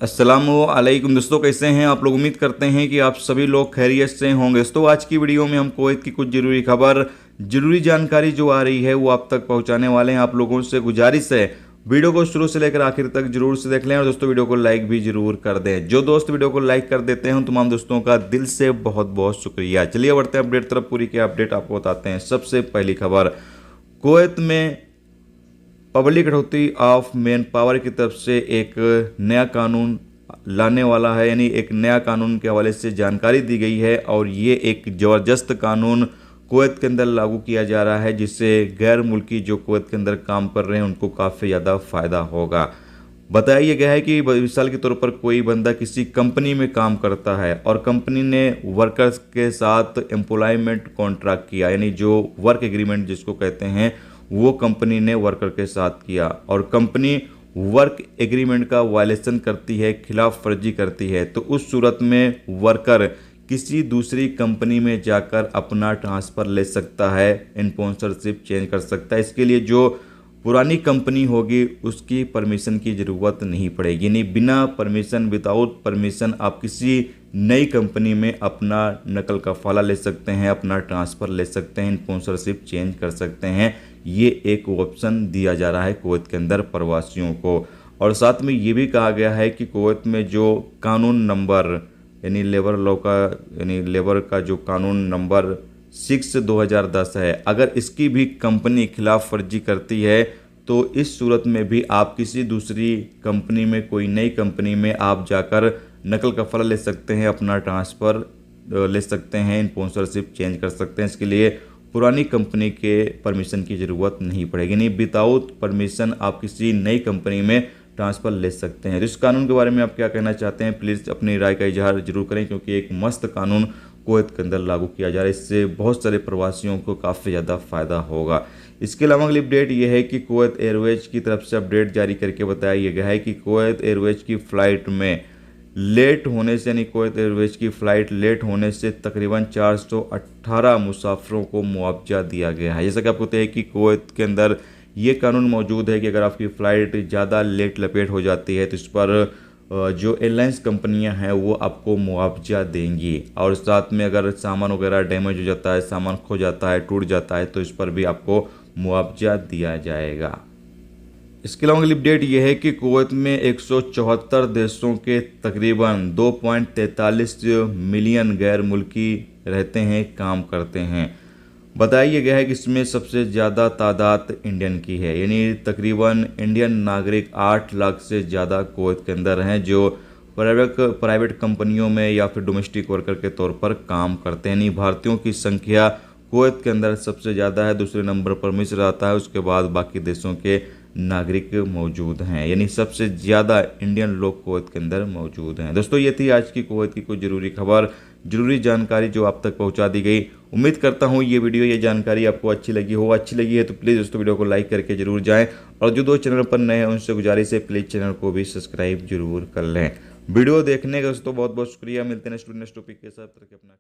अस्सलामुअलैकुम दोस्तों, कैसे हैं आप लोग। उम्मीद करते हैं कि आप सभी लोग खैरियत से होंगे। दोस्तों आज की वीडियो में हम कुवैत की कुछ ज़रूरी खबर, ज़रूरी जानकारी जो आ रही है वो आप तक पहुंचाने वाले हैं। आप लोगों से गुजारिश है वीडियो को शुरू से लेकर आखिर तक जरूर से देख लें और दोस्तों वीडियो को लाइक भी जरूर कर दें। जो दोस्त वीडियो को लाइक कर देते हैं उन तमाम दोस्तों का दिल से बहुत बहुत शुक्रिया। चलिए बढ़ते हैं अपडेट तरफ। पूरी की अपडेट आपको बताते हैं। सबसे पहली खबर, कुवैत में पब्लिक कटौती ऑफ मैन पावर की तरफ से एक नया कानून लाने वाला है, यानी एक नया कानून के हवाले से जानकारी दी गई है और ये एक ज़बरदस्त कानून कुवैत के अंदर लागू किया जा रहा है, जिससे गैर मुल्की जो कुवैत के अंदर काम कर रहे हैं उनको काफ़ी ज़्यादा फ़ायदा होगा। बताया गया है कि मिसाल के तौर पर कोई बंदा किसी कंपनी में काम करता है और कंपनी ने वर्कर्स के साथ एम्प्लॉयमेंट कॉन्ट्रैक्ट किया, यानी जो वर्क एग्रीमेंट जिसको कहते हैं वो कंपनी ने वर्कर के साथ किया और कंपनी वर्क एग्रीमेंट का वायलेशन करती है, खिलाफ वर्जी करती है, तो उस सूरत में वर्कर किसी दूसरी कंपनी में जाकर अपना ट्रांसफ़र ले सकता है, स्पॉन्सरशिप चेंज कर सकता है। इसके लिए जो पुरानी कंपनी होगी उसकी परमिशन की ज़रूरत नहीं पड़ेगी, यानी बिना परमिशन, विदाउट परमिशन आप किसी नई कंपनी में अपना नकल कफाला ले सकते हैं, अपना ट्रांसफ़र ले सकते हैं, स्पॉन्सरशिप चेंज कर सकते हैं। ये एक ऑप्शन दिया जा रहा है कुवैत के अंदर प्रवासियों को। और साथ में ये भी कहा गया है कि कुवैत में जो कानून नंबर, यानी लेबर लॉ का, यानी लेबर का जो कानून नंबर 6/2010 है, अगर इसकी भी कंपनी खिलाफ वर्जी करती है तो इस सूरत में भी आप किसी दूसरी कंपनी में, कोई नई कंपनी में आप जाकर नकल कफाला ले सकते हैं, अपना ट्रांसफ़र ले सकते हैं, स्पॉन्सरशिप चेंज कर सकते हैं। इसके लिए पुरानी कंपनी के परमिशन की ज़रूरत नहीं पड़ेगी, नहीं विदाउट परमिशन आप किसी नई कंपनी में ट्रांसफ़र ले सकते हैं। तो इस कानून के बारे में आप क्या कहना चाहते हैं, प्लीज़ अपनी राय का इजहार जरूर करें, क्योंकि एक मस्त कानून कुवैत के अंदर लागू किया जा रहा है। इससे बहुत सारे प्रवासियों को काफ़ी ज़्यादा फ़ायदा होगा। इसके अलावा अगली अपडेट यह है कि कुवैत एयरवेज की तरफ से अपडेट जारी करके बताया गया है कि कुवैत एयरवेज की फ़्लाइट में लेट होने से, यानी कुवैत एयरवेज की फ़्लाइट लेट होने से तकरीबन 418 मुसाफिरों को मुआवजा दिया गया है। जैसा कि आपको पता है कि कुवैत के अंदर ये कानून मौजूद है कि अगर आपकी फ़्लाइट ज़्यादा लेट लपेट हो जाती है तो इस पर जो एयरलाइंस कंपनियां हैं वो आपको मुआवजा देंगी। और साथ में अगर सामान वगैरह डैमेज हो जाता है, सामान खो जाता है, टूट जाता है, तो इस पर भी आपको मुआवजा दिया जाएगा। इसके अलावा अगली अपडेट यह है कि कुवैत में 174 देशों के तकरीबन 2.43 मिलियन गैर मुल्की रहते हैं, काम करते हैं। बताया गया है कि इसमें सबसे ज़्यादा तादाद इंडियन की है, यानी तकरीबन इंडियन नागरिक 8 लाख से ज़्यादा कुवैत के अंदर हैं जो प्राइवेट कंपनियों में या फिर डोमेस्टिक वर्कर के तौर पर काम करते हैं। यानी भारतीयों की संख्या कुवैत के अंदर सबसे ज़्यादा है, दूसरे नंबर पर मिस्र आता है, उसके बाद बाकी देशों के नागरिक मौजूद हैं, यानी सबसे ज़्यादा इंडियन लोग कुवैत के अंदर मौजूद हैं। दोस्तों ये थी आज की कुवैत की कुछ ज़रूरी खबर, ज़रूरी जानकारी जो आप तक पहुंचा दी गई। उम्मीद करता हूं ये वीडियो, ये जानकारी आपको अच्छी लगी हो। अच्छी लगी है तो प्लीज़ दोस्तों वीडियो को लाइक करके जरूर जाएं और जो दोस्त चैनल पर नए हैं उनसे गुजारिश है प्लीज़ चैनल को भी सब्सक्राइब जरूर कर लें। वीडियो देखने का दोस्तों बहुत बहुत शुक्रिया। मिलते हैं नेक्स्ट टॉपिक के साथ। अपना